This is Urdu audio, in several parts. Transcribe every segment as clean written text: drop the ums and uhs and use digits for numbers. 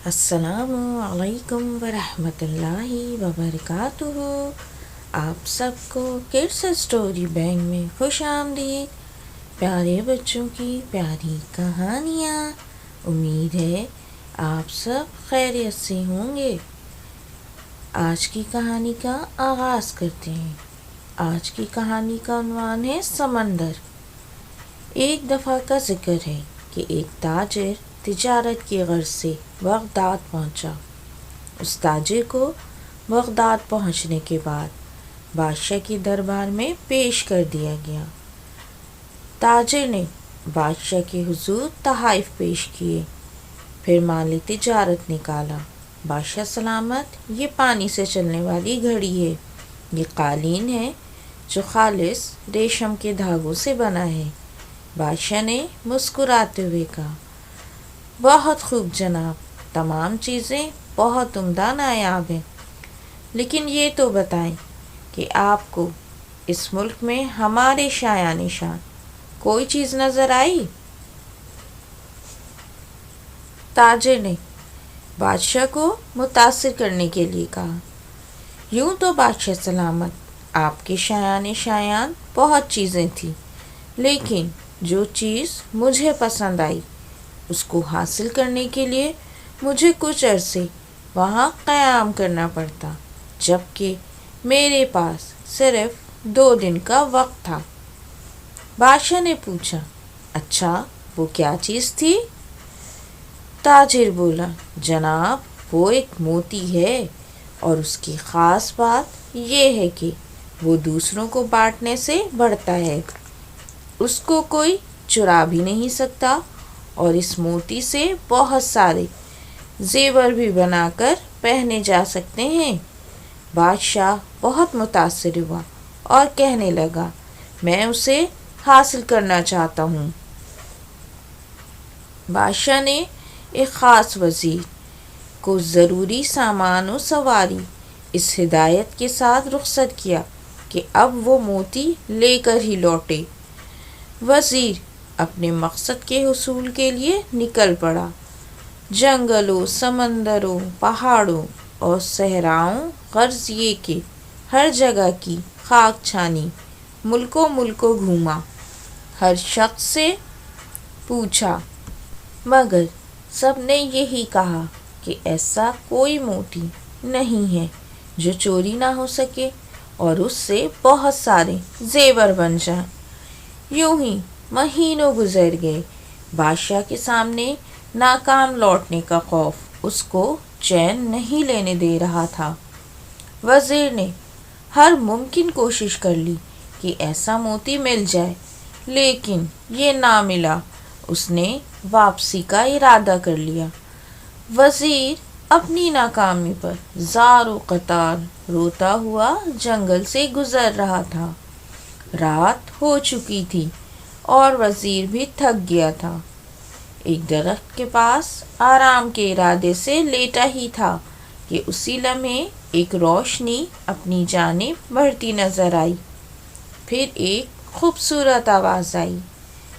السلام علیکم ورحمۃ اللہ وبرکاتہ۔ آپ سب کو کڈس اسٹوری بینک میں خوش آمدید۔ پیارے بچوں کی پیاری کہانیاں، امید ہے آپ سب خیریت سے ہوں گے۔ آج کی کہانی کا آغاز کرتے ہیں۔ آج کی کہانی کا عنوان ہے سمندر۔ ایک دفعہ کا ذکر ہے کہ ایک تاجر تجارت کی غرض سے بغداد پہنچا۔ اس تاجر کو بغداد پہنچنے کے بعد بادشاہ کے دربار میں پیش کر دیا گیا۔ تاجر نے بادشاہ کے حضور تحائف پیش کیے، پھر مال تجارت نکالا۔ بادشاہ سلامت، یہ پانی سے چلنے والی گھڑی ہے، یہ قالین ہے جو خالص ریشم کے دھاگوں سے بنا ہے۔ بادشاہ نے مسکراتے ہوئے کہا، بہت خوب جناب، تمام چیزیں بہت عمدہ نایاب ہیں، لیکن یہ تو بتائیں کہ آپ کو اس ملک میں ہمارے شایان شان کوئی چیز نظر آئی؟ تاجر نے بادشاہ کو متاثر کرنے کے لیے کہا، یوں تو بادشاہ سلامت، آپ کے شایان بہت چیزیں تھیں، لیکن جو چیز مجھے پسند آئی اس کو حاصل کرنے کے لیے مجھے کچھ عرصے وہاں قیام کرنا پڑتا، جبکہ میرے پاس صرف 2 دن کا وقت تھا۔ بادشاہ نے پوچھا، اچھا وہ کیا چیز تھی؟ تاجر بولا، جناب وہ ایک موتی ہے، اور اس کی خاص بات یہ ہے کہ وہ دوسروں کو بانٹنے سے بڑھتا ہے، اس کو کوئی چرا بھی نہیں سکتا، اور اس موتی سے بہت سارے زیور بھی بنا کر پہنے جا سکتے ہیں۔ بادشاہ بہت متاثر ہوا اور کہنے لگا، میں اسے حاصل کرنا چاہتا ہوں۔ بادشاہ نے ایک خاص وزیر کو ضروری سامان و سواری اس ہدایت کے ساتھ رخصت کیا کہ اب وہ موتی لے کر ہی لوٹے۔ وزیر اپنے مقصد کے حصول کے لیے نکل پڑا۔ جنگلوں، سمندروں، پہاڑوں اور صحراؤں، غرض یہ کہ ہر جگہ کی خاک چھانی، ملکوں گھوما، ہر شخص سے پوچھا، مگر سب نے یہی کہا کہ ایسا کوئی موتی نہیں ہے جو چوری نہ ہو سکے اور اس سے بہت سارے زیور بن جائیں۔ یوں ہی مہینوں گزر گئے۔ بادشاہ کے سامنے ناکام لوٹنے کا خوف اس کو چین نہیں لینے دے رہا تھا۔ وزیر نے ہر ممکن کوشش کر لی کہ ایسا موتی مل جائے، لیکن یہ نہ ملا۔ اس نے واپسی کا ارادہ کر لیا۔ وزیر اپنی ناکامی پر زار و قطار روتا ہوا جنگل سے گزر رہا تھا۔ رات ہو چکی تھی اور وزیر بھی تھک گیا تھا۔ ایک درخت کے پاس آرام کے ارادے سے لیٹا ہی تھا کہ اسی لمحے ایک روشنی اپنی جانب بڑھتی نظر آئی۔ پھر ایک خوبصورت آواز آئی،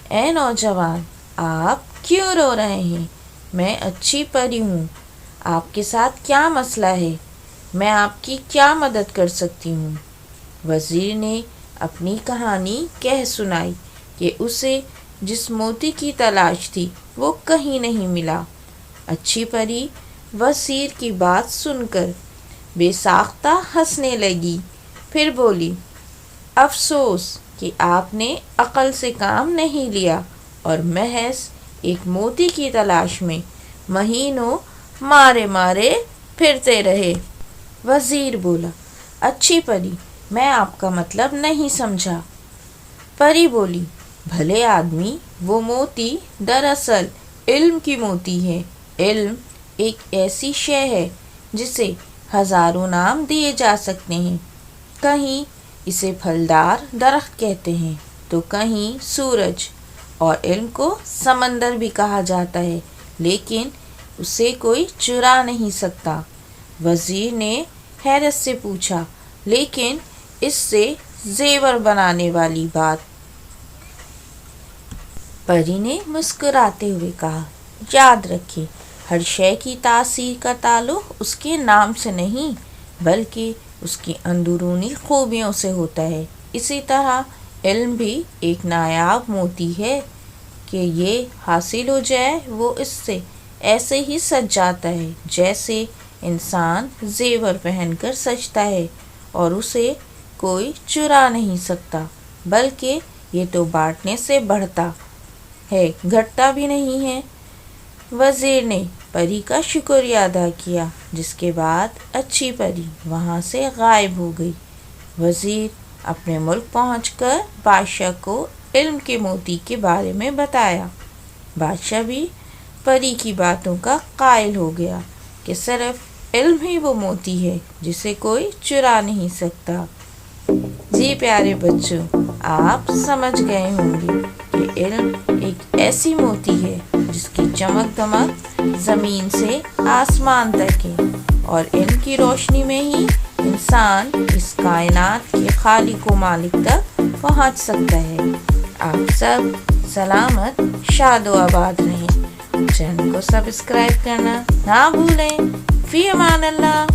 اے نوجوان، آپ کیوں رو رہے ہیں؟ میں اچھی پری ہوں، آپ کے ساتھ کیا مسئلہ ہے؟ میں آپ کی کیا مدد کر سکتی ہوں؟ وزیر نے اپنی کہانی کہہ سنائی کہ اسے جس موتی کی تلاش تھی وہ کہیں نہیں ملا۔ اچھی پری وزیر کی بات سن کر بے ساختہ ہنسنے لگی، پھر بولی، افسوس کہ آپ نے عقل سے کام نہیں لیا اور محض ایک موتی کی تلاش میں مہینوں مارے پھرتے رہے۔ وزیر بولا، اچھی پری، میں آپ کا مطلب نہیں سمجھا۔ پری بولی، بھلے آدمی، وہ موتی دراصل علم کی موتی ہے۔ علم ایک ایسی شے ہے جسے ہزاروں نام دیے جا سکتے ہیں۔ کہیں اسے پھلدار درخت کہتے ہیں تو کہیں سورج، اور علم کو سمندر بھی کہا جاتا ہے، لیکن اسے کوئی چرا نہیں سکتا۔ وزیر نے حیرت سے پوچھا، لیکن اس سے زیور بنانے والی بات؟ پری نے مسکراتے ہوئے کہا، یاد رکھیں، ہر شے کی تاثیر کا تعلق اس کے نام سے نہیں بلکہ اس کی اندرونی خوبیوں سے ہوتا ہے۔ اسی طرح علم بھی ایک نایاب موتی ہے کہ یہ حاصل ہو جائے وہ اس سے ایسے ہی سج جاتا ہے جیسے انسان زیور پہن کر سجتا ہے، اور اسے کوئی چرا نہیں سکتا، بلکہ یہ تو بانٹنے سے بڑھتا ہے، گھٹتا بھی نہیں ہے۔ وزیر نے پری کا شکریہ ادا کیا، جس کے بعد اچھی پری وہاں سے غائب ہو گئی۔ وزیر اپنے ملک پہنچ کر بادشاہ کو علم کے موتی کے بارے میں بتایا۔ بادشاہ بھی پری کی باتوں کا قائل ہو گیا کہ صرف علم ہی وہ موتی ہے جسے کوئی چرا نہیں سکتا۔ جی پیارے بچوں، آپ سمجھ گئے ہوں گے کہ علم ایک ایسی موتی ہے جس کی چمک دمک زمین سے آسمان تک ہے، اور علم کی روشنی میں ہی انسان اس کائنات کے خالق و مالک تک پہنچ سکتا ہے۔ آپ سب سلامت شاد و آباد رہیں۔ چینل کو سبسکرائب کرنا نہ بھولیں۔ فی امان اللہ۔